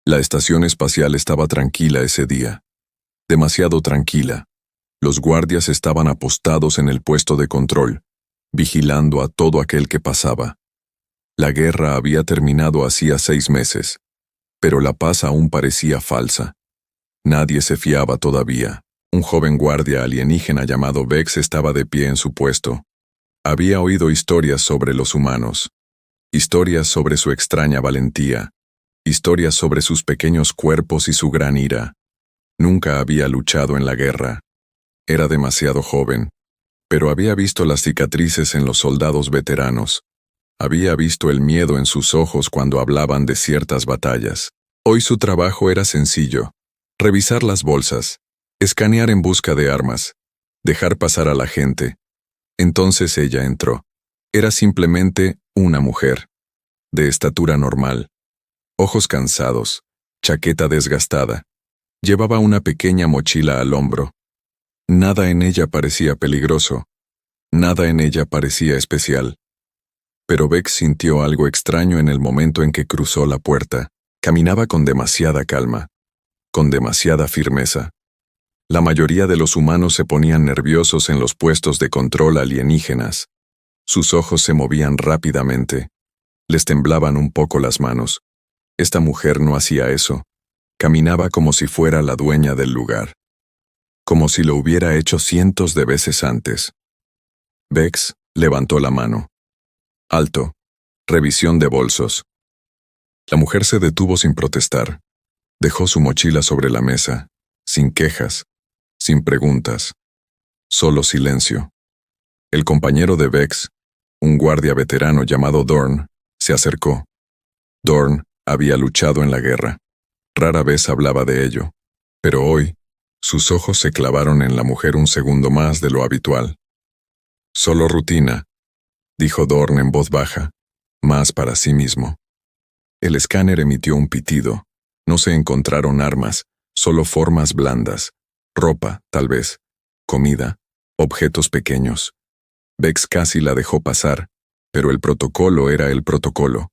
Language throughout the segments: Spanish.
La estación espacial estaba tranquila ese día. Demasiado tranquila. Los guardias estaban apostados en el puesto de control, vigilando a todo aquel que pasaba. La guerra había terminado hacía 6 meses, pero la paz aún parecía falsa. Nadie se fiaba todavía. Un joven guardia alienígena llamado Vex estaba de pie en su puesto. Había oído historias sobre los humanos, historias sobre su extraña valentía, historias sobre sus pequeños cuerpos y su gran ira. Nunca había luchado en la guerra. Era demasiado joven, pero había visto las cicatrices en los soldados veteranos. Había visto el miedo en sus ojos cuando hablaban de ciertas batallas. Hoy su trabajo era sencillo: revisar las bolsas, escanear en busca de armas, dejar pasar a la gente. Entonces ella entró. Era simplemente una mujer, de estatura normal, ojos cansados, chaqueta desgastada. Llevaba una pequeña mochila al hombro. Nada en ella parecía peligroso. Nada en ella parecía especial. Pero Vex sintió algo extraño en el momento en que cruzó la puerta. Caminaba con demasiada calma, con demasiada firmeza. La mayoría de los humanos se ponían nerviosos en los puestos de control alienígenas. Sus ojos se movían rápidamente. Les temblaban un poco las manos. Esta mujer no hacía eso. Caminaba como si fuera la dueña del lugar. Como si lo hubiera hecho cientos de veces antes. Vex levantó la mano. Alto. Revisión de bolsos. La mujer se detuvo sin protestar. Dejó su mochila sobre la mesa, sin quejas, sin preguntas. Solo silencio. El compañero de Vex, un guardia veterano llamado Dorn, se acercó. Dorn había luchado en la guerra. Rara vez hablaba de ello, pero hoy, sus ojos se clavaron en la mujer un segundo más de lo habitual. Solo rutina, dijo Dorn en voz baja, más para sí mismo. El escáner emitió un pitido. No se encontraron armas, solo formas blandas. Ropa, tal vez. Comida. Objetos pequeños. Vex casi la dejó pasar, pero el protocolo era el protocolo.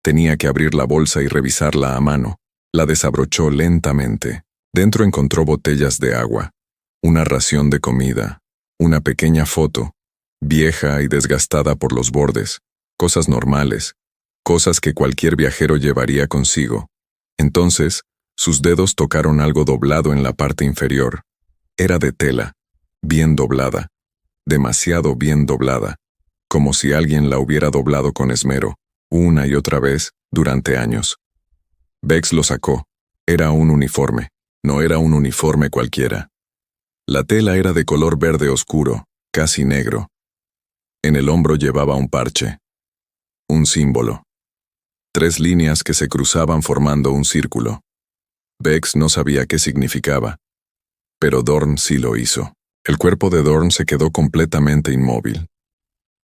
Tenía que abrir la bolsa y revisarla a mano. La desabrochó lentamente. Dentro encontró botellas de agua, una ración de comida, una pequeña foto, vieja y desgastada por los bordes, cosas normales, cosas que cualquier viajero llevaría consigo. Entonces, sus dedos tocaron algo doblado en la parte inferior. Era de tela, bien doblada, demasiado bien doblada, como si alguien la hubiera doblado con esmero, una y otra vez, durante años. Vex lo sacó. Era un uniforme. No era un uniforme cualquiera. La tela era de color verde oscuro, casi negro. En el hombro llevaba un parche. Un símbolo. 3 líneas que se cruzaban formando un círculo. Vex no sabía qué significaba, pero Dorn sí lo hizo. El cuerpo de Dorn se quedó completamente inmóvil.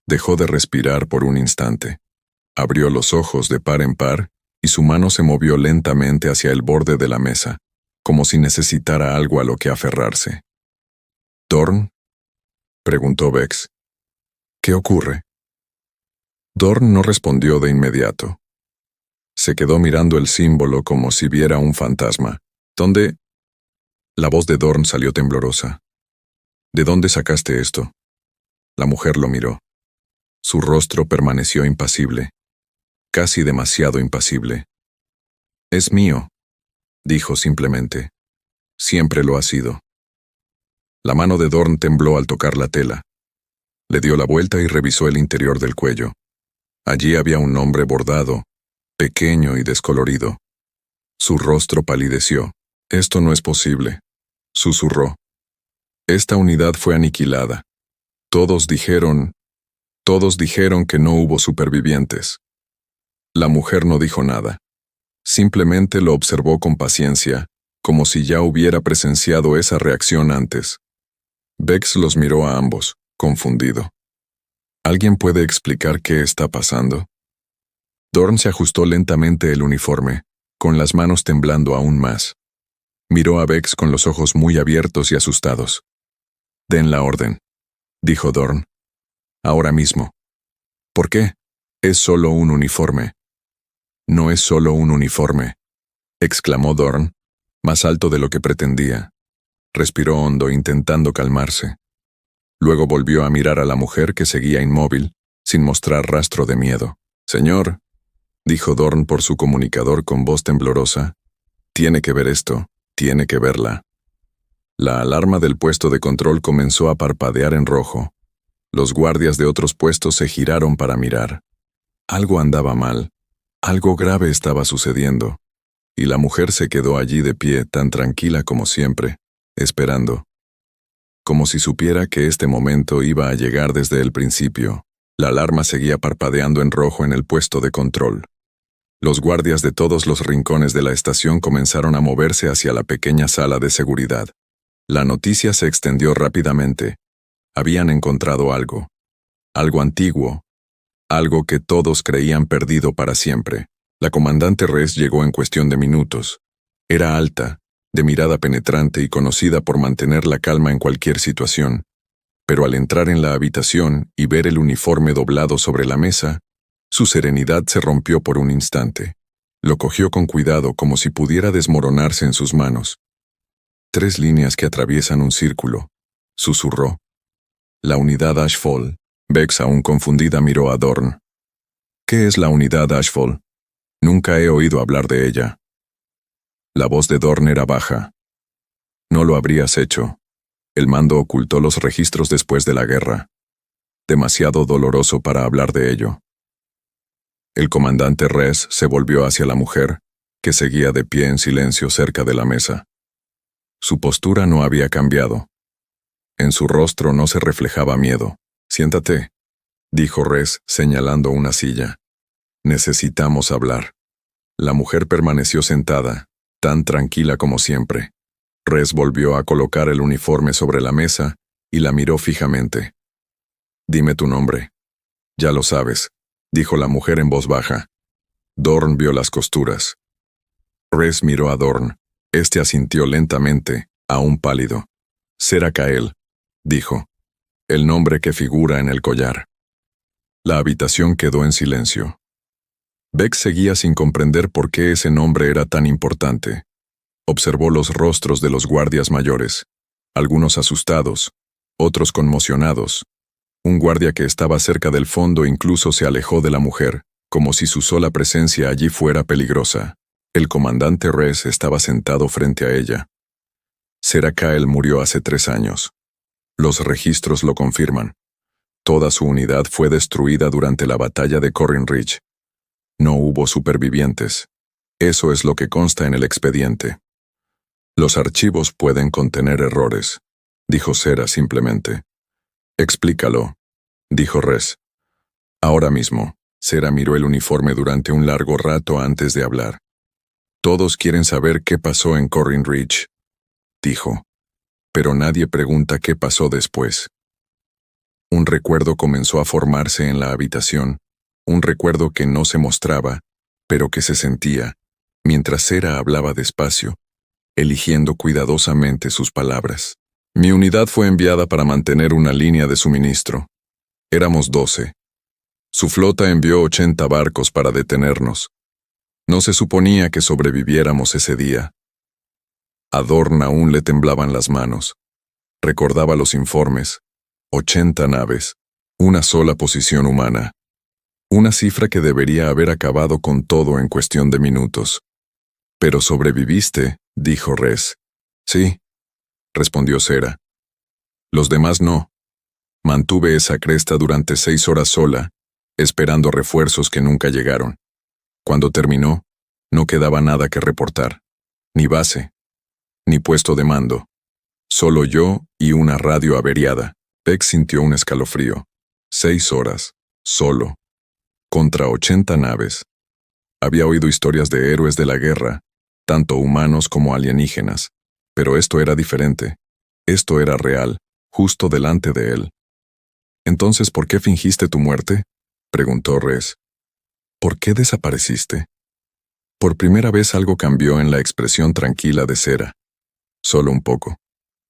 Dejó de respirar por un instante. Abrió los ojos de par en par y su mano se movió lentamente hacia el borde de la mesa, como si necesitara algo a lo que aferrarse. ¿Dorn? Preguntó Vex. ¿Qué ocurre? Dorn no respondió de inmediato. Se quedó mirando el símbolo como si viera un fantasma. ¿Dónde? La voz de Dorn salió temblorosa. ¿De dónde sacaste esto? La mujer lo miró. Su rostro permaneció impasible, casi demasiado impasible. Es mío, dijo simplemente. Siempre lo ha sido. La mano de Dorn tembló al tocar la tela. Le dio la vuelta y revisó el interior del cuello. Allí había un nombre bordado, pequeño y descolorido. Su rostro palideció. Esto no es posible, susurró. Esta unidad fue aniquilada. Todos dijeron que no hubo supervivientes. La mujer no dijo nada. Simplemente lo observó con paciencia, como si ya hubiera presenciado esa reacción antes. Vex los miró a ambos, confundido. ¿Alguien puede explicar qué está pasando? Dorn se ajustó lentamente el uniforme, con las manos temblando aún más. Miró a Vex con los ojos muy abiertos y asustados. «Den la orden», dijo Dorn. «Ahora mismo». «¿Por qué? Es solo un uniforme». «No es solo un uniforme. exclamó Dorn, más alto de lo que pretendía. Respiró hondo, intentando calmarse. Luego volvió a mirar a la mujer que seguía inmóvil, sin mostrar rastro de miedo. «Señor», dijo Dorn por su comunicador con voz temblorosa, «tiene que ver esto, tiene que verla». La alarma del puesto de control comenzó a parpadear en rojo. Los guardias de otros puestos se giraron para mirar. Algo andaba mal, algo grave estaba sucediendo, y la mujer se quedó allí de pie, tan tranquila como siempre, esperando. Como si supiera que este momento iba a llegar desde el principio. La alarma seguía parpadeando en rojo en el puesto de control. Los guardias de todos los rincones de la estación comenzaron a moverse hacia la pequeña sala de seguridad. La noticia se extendió rápidamente. Habían encontrado algo. Algo antiguo. Algo que todos creían perdido para siempre. La comandante Ress llegó en cuestión de minutos. Era alta, de mirada penetrante y conocida por mantener la calma en cualquier situación. Pero al entrar en la habitación y ver el uniforme doblado sobre la mesa, su serenidad se rompió por un instante. Lo cogió con cuidado como si pudiera desmoronarse en sus manos. 3 líneas que atraviesan un círculo, susurró. La unidad Ashfall. Bex, aún confundida, miró a Dorn. ¿Qué es la unidad Ashfall? Nunca he oído hablar de ella. La voz de Dorn era baja. No lo habrías hecho. El mando ocultó los registros después de la guerra. Demasiado doloroso para hablar de ello. El comandante Ress se volvió hacia la mujer, que seguía de pie en silencio cerca de la mesa. Su postura no había cambiado. En su rostro no se reflejaba miedo. «Siéntate», dijo Ress, señalando una silla. «Necesitamos hablar». La mujer permaneció sentada, tan tranquila como siempre. Ress volvió a colocar el uniforme sobre la mesa y la miró fijamente. «Dime tu nombre». «Ya lo sabes», dijo la mujer en voz baja. Dorn vio las costuras. Ress miró a Dorn. Este asintió lentamente, aún pálido. «Sera Kael», dijo. «El nombre que figura en el collar». La habitación quedó en silencio. Beck seguía sin comprender por qué ese nombre era tan importante. Observó los rostros de los guardias mayores, algunos asustados, otros conmocionados. Un guardia que estaba cerca del fondo incluso se alejó de la mujer, como si su sola presencia allí fuera peligrosa. El comandante Ress estaba sentado frente a ella. Sera Kael murió hace 3 años. Los registros lo confirman. Toda su unidad fue destruida durante la batalla de Corrin Ridge. No hubo supervivientes. Eso es lo que consta en el expediente. Los archivos pueden contener errores, dijo Sera simplemente. Explícalo, dijo Ress. Ahora mismo, Sera miró el uniforme durante un largo rato antes de hablar. Todos quieren saber qué pasó en Corrin Ridge, dijo. Pero nadie pregunta qué pasó después. Un recuerdo comenzó a formarse en la habitación, un recuerdo que no se mostraba, pero que se sentía, mientras Sera hablaba despacio, eligiendo cuidadosamente sus palabras. Mi unidad fue enviada para mantener una línea de suministro. Éramos 12. Su flota envió 80 barcos para detenernos. No se suponía que sobreviviéramos ese día. A Dorn aún le temblaban las manos. Recordaba los informes. 80 naves. Una sola posición humana. Una cifra que debería haber acabado con todo en cuestión de minutos. «Pero sobreviviste», dijo Ress. «Sí», respondió Sera. «Los demás no. Mantuve esa cresta durante 6 horas sola, esperando refuerzos que nunca llegaron. Cuando terminó, no quedaba nada que reportar. Ni base, ni puesto de mando. Solo yo y una radio averiada». Beck sintió un escalofrío. 6 horas, solo, contra 80 naves. Había oído historias de héroes de la guerra, tanto humanos como alienígenas, pero esto era diferente. Esto era real, justo delante de él. «Entonces, ¿por qué fingiste tu muerte?», preguntó Ress. «¿Por qué desapareciste?». Por primera vez algo cambió en la expresión tranquila de Sera. Solo un poco.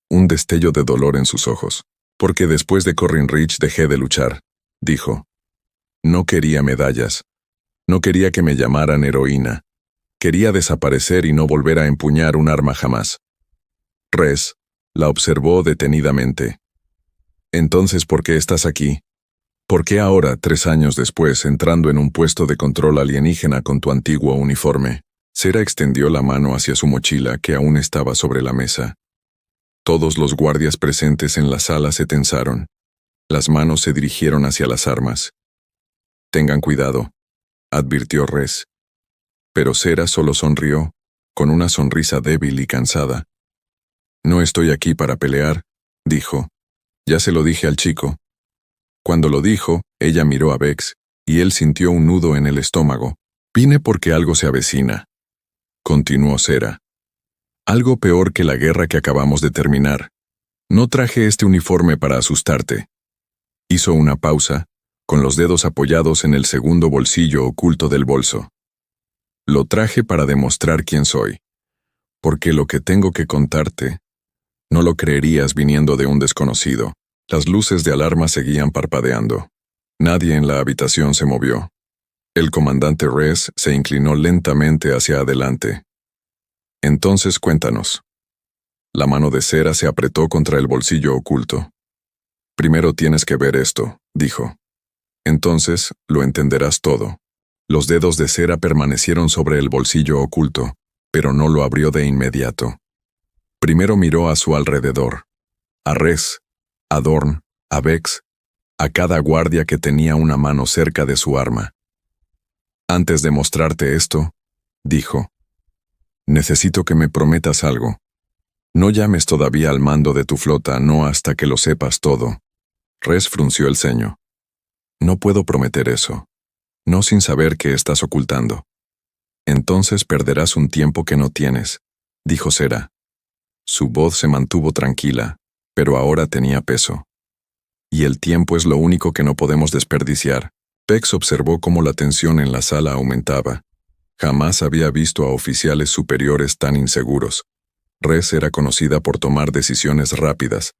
Un destello de dolor en sus ojos. «Porque después de Corrin Ridge dejé de luchar», dijo. «No quería medallas. No quería que me llamaran heroína. Quería desaparecer y no volver a empuñar un arma jamás. Res la observó detenidamente. Entonces, ¿por qué estás aquí? ¿Por qué ahora, 3 años después, entrando en un puesto de control alienígena con tu antiguo uniforme? Sera extendió la mano hacia su mochila que aún estaba sobre la mesa. Todos los guardias presentes en la sala se tensaron. Las manos se dirigieron hacia las armas. Tengan cuidado, advirtió Res. Pero Sera solo sonrió, con una sonrisa débil y cansada. No estoy aquí para pelear, dijo. Ya se lo dije al chico. Cuando lo dijo, ella miró a Vex, y él sintió un nudo en el estómago. Vine porque algo se avecina. Continuó Sera. Algo peor que la guerra que acabamos de terminar. No traje este uniforme para asustarte. Hizo una pausa, con los dedos apoyados en el segundo bolsillo oculto del bolso. Lo traje para demostrar quién soy. Porque lo que tengo que contarte, no lo creerías viniendo de un desconocido. Las luces de alarma seguían parpadeando. Nadie en la habitación se movió. El comandante Res se inclinó lentamente hacia adelante. Entonces cuéntanos. La mano de Sera se apretó contra el bolsillo oculto. Primero tienes que ver esto, dijo. Entonces lo entenderás todo. Los dedos de Sera permanecieron sobre el bolsillo oculto, pero no lo abrió de inmediato. Primero miró a su alrededor. A Res, a Dorn, a Vex, a cada guardia que tenía una mano cerca de su arma. Antes de mostrarte esto, dijo, necesito que me prometas algo. No llames todavía al mando de tu flota, no hasta que lo sepas todo. Res frunció el ceño. No puedo prometer eso. No sin saber qué estás ocultando. Entonces perderás un tiempo que no tienes, dijo Sera. Su voz se mantuvo tranquila, pero ahora tenía peso. Y el tiempo es lo único que no podemos desperdiciar. Vex observó cómo la tensión en la sala aumentaba. Jamás había visto a oficiales superiores tan inseguros. Res era conocida por tomar decisiones rápidas,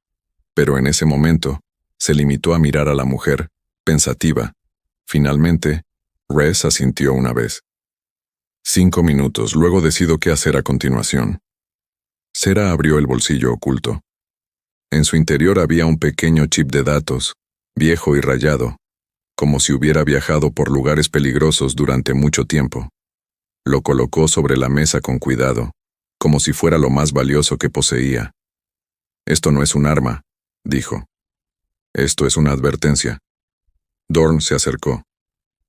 pero en ese momento se limitó a mirar a la mujer, pensativa. Finalmente, Res asintió una vez. 5 minutos, luego decido qué hacer a continuación. Sera abrió el bolsillo oculto. En su interior había un pequeño chip de datos, viejo y rayado, como si hubiera viajado por lugares peligrosos durante mucho tiempo. Lo colocó sobre la mesa con cuidado, como si fuera lo más valioso que poseía. Esto no es un arma, dijo. Esto es una advertencia. Dorn se acercó.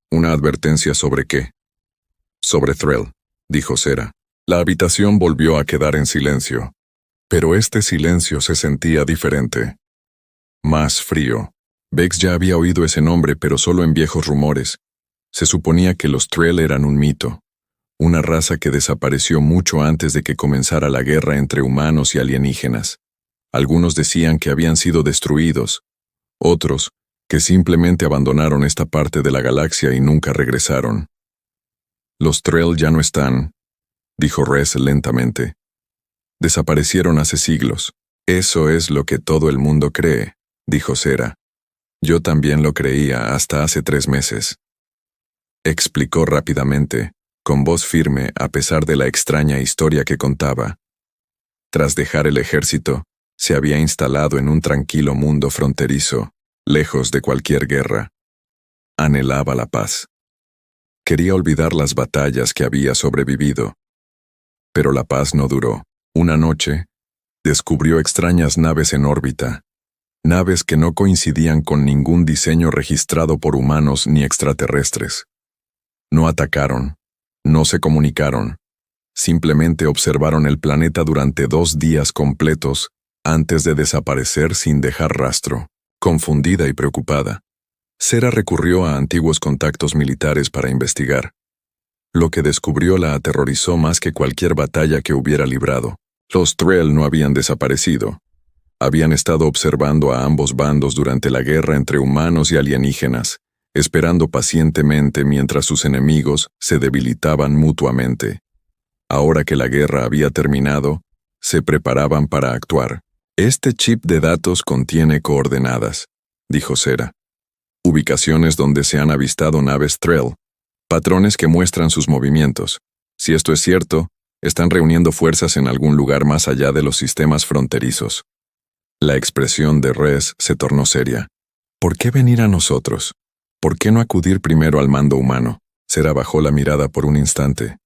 ¿Una advertencia sobre qué? Sobre Thrall, dijo Sera. La habitación volvió a quedar en silencio, pero este silencio se sentía diferente. Más frío. Vex ya había oído ese nombre, pero solo en viejos rumores. Se suponía que los Thrall eran un mito, una raza que desapareció mucho antes de que comenzara la guerra entre humanos y alienígenas. Algunos decían que habían sido destruidos, otros que simplemente abandonaron esta parte de la galaxia y nunca regresaron. Los Thrall ya no están, dijo Res lentamente. Desaparecieron hace siglos. Eso es lo que todo el mundo cree, dijo Sera. Yo también lo creía hasta hace 3 meses. Explicó rápidamente, con voz firme a pesar de la extraña historia que contaba. Tras dejar el ejército, se había instalado en un tranquilo mundo fronterizo, lejos de cualquier guerra. Anhelaba la paz. Quería olvidar las batallas que había sobrevivido. Pero la paz no duró. Una noche, descubrió extrañas naves en órbita, naves que no coincidían con ningún diseño registrado por humanos ni extraterrestres. No atacaron, no se comunicaron, simplemente observaron el planeta durante 2 días completos antes de desaparecer sin dejar rastro. Confundida y preocupada, Sera recurrió a antiguos contactos militares para investigar. Lo que descubrió la aterrorizó más que cualquier batalla que hubiera librado. Los Thrall no habían desaparecido. Habían estado observando a ambos bandos durante la guerra entre humanos y alienígenas, esperando pacientemente mientras sus enemigos se debilitaban mutuamente. Ahora que la guerra había terminado, se preparaban para actuar. Este chip de datos contiene coordenadas, dijo Sera. Ubicaciones donde se han avistado naves Thrall, patrones que muestran sus movimientos. Si esto es cierto, están reuniendo fuerzas en algún lugar más allá de los sistemas fronterizos. La expresión de Rez se tornó seria. ¿Por qué venir a nosotros? ¿Por qué no acudir primero al mando humano? Sera bajó la mirada por un instante.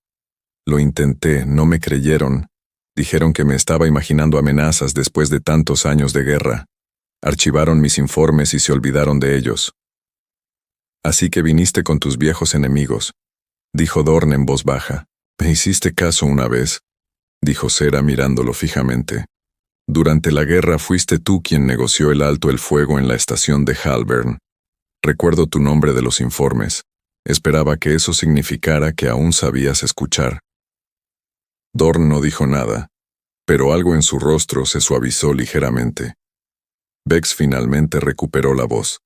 Lo intenté, no me creyeron. Dijeron que me estaba imaginando amenazas después de tantos años de guerra. Archivaron mis informes y se olvidaron de ellos. Así que viniste con tus viejos enemigos, dijo Dorn en voz baja. ¿Me hiciste caso una vez?, dijo Sera mirándolo fijamente. Durante la guerra fuiste tú quien negoció el alto el fuego en la estación de Halbern. Recuerdo tu nombre de los informes. Esperaba que eso significara que aún sabías escuchar. Dorn no dijo nada, pero algo en su rostro se suavizó ligeramente. Vex finalmente recuperó la voz.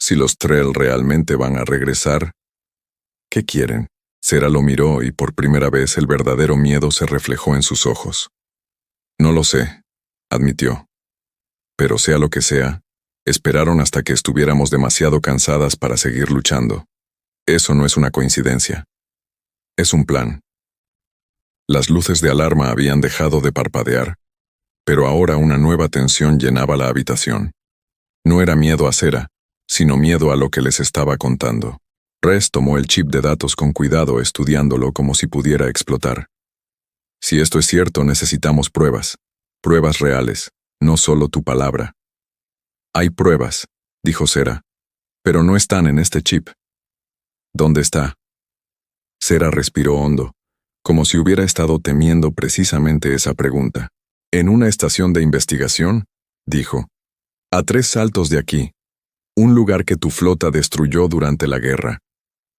Si los Trell realmente van a regresar, ¿qué quieren? Sera lo miró y por primera vez el verdadero miedo se reflejó en sus ojos. No lo sé, admitió. Pero sea lo que sea, esperaron hasta que estuviéramos demasiado cansadas para seguir luchando. Eso no es una coincidencia. Es un plan. Las luces de alarma habían dejado de parpadear, pero ahora una nueva tensión llenaba la habitación. No era miedo a Sera, sino miedo a lo que les estaba contando. Rez tomó el chip de datos con cuidado, estudiándolo como si pudiera explotar. Si esto es cierto, necesitamos pruebas. Pruebas reales, no solo tu palabra. Hay pruebas, dijo Sera, pero no están en este chip. ¿Dónde está? Sera respiró hondo, como si hubiera estado temiendo precisamente esa pregunta. En una estación de investigación, dijo. A 3 saltos de aquí. Un lugar que tu flota destruyó durante la guerra.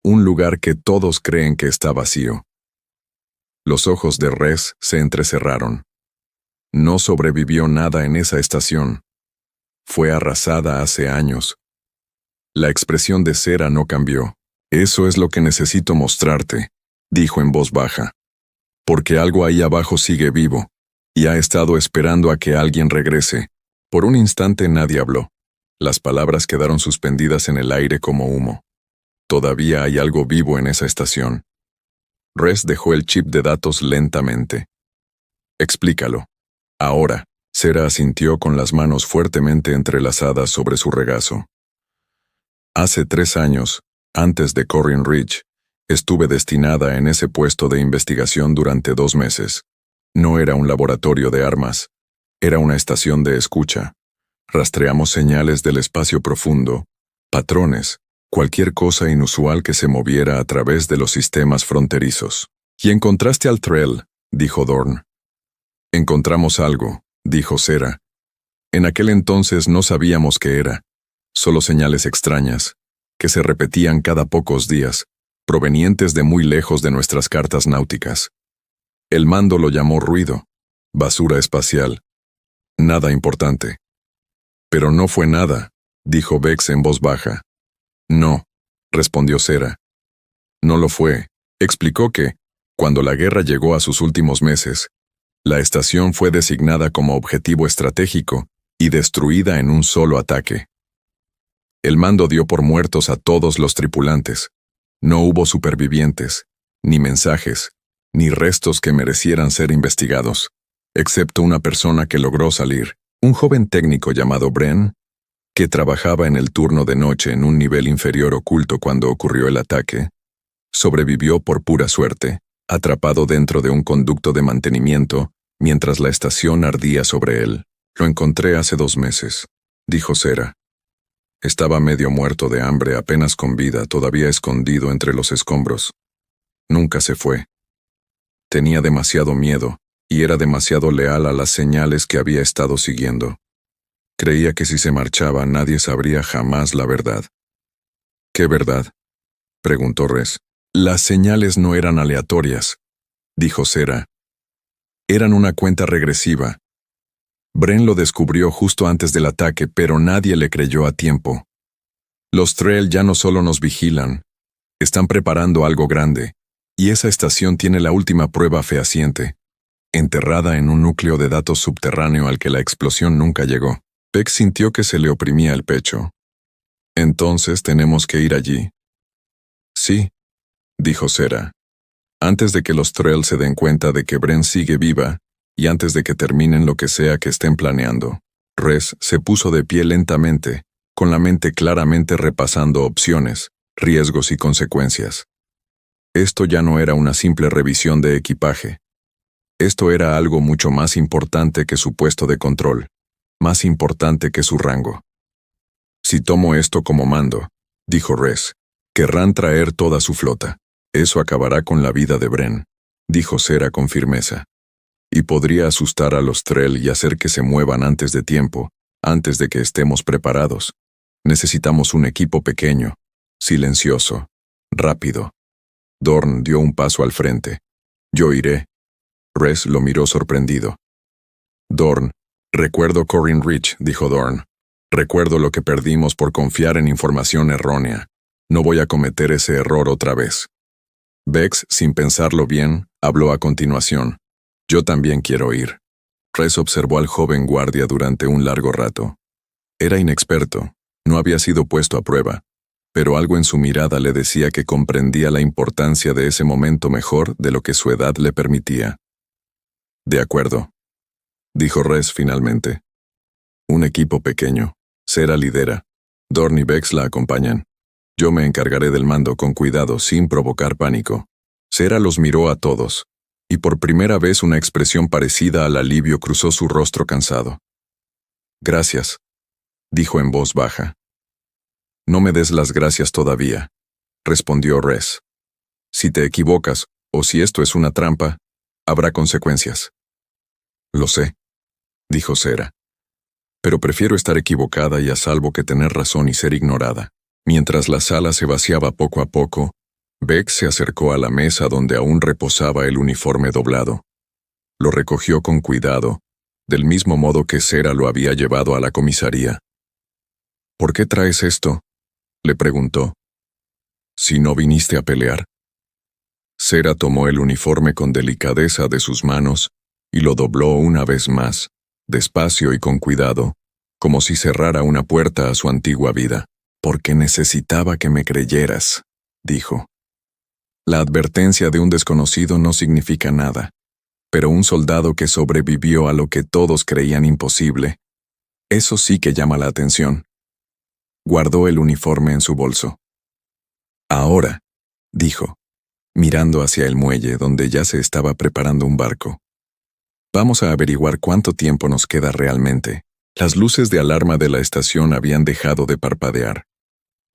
Un lugar que todos creen que está vacío. Los ojos de Rez se entrecerraron. No sobrevivió nada en esa estación. Fue arrasada hace años. La expresión de Sera no cambió. Eso es lo que necesito mostrarte, dijo en voz baja. Porque algo ahí abajo sigue vivo, y ha estado esperando a que alguien regrese. Por un instante nadie habló. Las palabras quedaron suspendidas en el aire como humo. Todavía hay algo vivo en esa estación. Rez dejó el chip de datos lentamente. Explícalo. Ahora, Sera asintió con las manos fuertemente entrelazadas sobre su regazo. Hace 3 años, antes de Corrin Ridge, estuve destinada en ese puesto de investigación durante 2 meses. No era un laboratorio de armas, era una estación de escucha. Rastreamos señales del espacio profundo, patrones, cualquier cosa inusual que se moviera a través de los sistemas fronterizos. Y encontraste al Trell, dijo Dorn. Encontramos algo, dijo Sera. En aquel entonces no sabíamos qué era, solo señales extrañas, que se repetían cada pocos días, provenientes de muy lejos de nuestras cartas náuticas. El mando lo llamó ruido, basura espacial. Nada importante. Pero no fue nada, dijo Vex en voz baja. No, respondió Sera. No lo fue. Explicó que, cuando la guerra llegó a sus últimos meses, la estación fue designada como objetivo estratégico y destruida en un solo ataque. El mando dio por muertos a todos los tripulantes. No hubo supervivientes, ni mensajes, ni restos que merecieran ser investigados, excepto una persona que logró salir, un joven técnico llamado Bren, que trabajaba en el turno de noche en un nivel inferior oculto cuando ocurrió el ataque. Sobrevivió por pura suerte, atrapado dentro de un conducto de mantenimiento, mientras la estación ardía sobre él. Lo encontré hace 2 meses, dijo Sera. Estaba medio muerto de hambre, apenas con vida, todavía escondido entre los escombros. Nunca se fue. Tenía demasiado miedo, y era demasiado leal a las señales que había estado siguiendo. Creía que si se marchaba nadie sabría jamás la verdad. ¿Qué verdad?, preguntó Rez. Las señales no eran aleatorias, dijo Sera. Eran una cuenta regresiva. Bren lo descubrió justo antes del ataque, pero nadie le creyó a tiempo. Los Trell ya no solo nos vigilan, están preparando algo grande, y esa estación tiene la última prueba fehaciente, enterrada en un núcleo de datos subterráneo al que la explosión nunca llegó. Vex sintió que se le oprimía el pecho. ¿Entonces tenemos que ir allí? Sí, dijo Sera. Antes de que los Trell se den cuenta de que Bren sigue viva, y antes de que terminen lo que sea que estén planeando, Rez se puso de pie lentamente, con la mente claramente repasando opciones, riesgos y consecuencias. Esto ya no era una simple revisión de equipaje. Esto era algo mucho más importante que su puesto de control, más importante que su rango. Si tomo esto como mando, dijo Rez, querrán traer toda su flota. Eso acabará con la vida de Bren, dijo Cera con firmeza. Y podría asustar a los Trell y hacer que se muevan antes de tiempo, antes de que estemos preparados. Necesitamos un equipo pequeño, silencioso, rápido. Dorn dio un paso al frente. Yo iré. Rez lo miró sorprendido. Dorn, recuerdo Corrin Rich, dijo Dorn. Recuerdo lo que perdimos por confiar en información errónea. No voy a cometer ese error otra vez. Vex, sin pensarlo bien, habló a continuación. Yo también quiero ir. Rez observó al joven guardia durante un largo rato. Era inexperto, no había sido puesto a prueba, pero algo en su mirada le decía que comprendía la importancia de ese momento mejor de lo que su edad le permitía. De acuerdo, dijo Rez finalmente. Un equipo pequeño. Cera lidera. Dorn y Vex la acompañan. Yo me encargaré del mando con cuidado, sin provocar pánico. Cera los miró a todos, y por primera vez una expresión parecida al alivio cruzó su rostro cansado. Gracias, dijo en voz baja. No me des las gracias todavía, respondió Rez. Si te equivocas, o si esto es una trampa, habrá consecuencias. Lo sé, dijo Cera. Pero prefiero estar equivocada y a salvo que tener razón y ser ignorada. Mientras la sala se vaciaba poco a poco, Vex se acercó a la mesa donde aún reposaba el uniforme doblado. Lo recogió con cuidado, del mismo modo que Cera lo había llevado a la comisaría. ¿Por qué traes esto?, le preguntó. Si no viniste a pelear. Cera tomó el uniforme con delicadeza de sus manos y lo dobló una vez más, despacio y con cuidado, como si cerrara una puerta a su antigua vida. Porque necesitaba que me creyeras, dijo. La advertencia de un desconocido no significa nada, pero un soldado que sobrevivió a lo que todos creían imposible, eso sí que llama la atención. Guardó el uniforme en su bolso. Ahora, dijo, mirando hacia el muelle donde ya se estaba preparando un barco. Vamos a averiguar cuánto tiempo nos queda realmente. Las luces de alarma de la estación habían dejado de parpadear.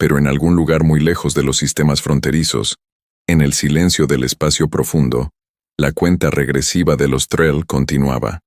Pero en algún lugar muy lejos de los sistemas fronterizos, en el silencio del espacio profundo, la cuenta regresiva de los Trell continuaba.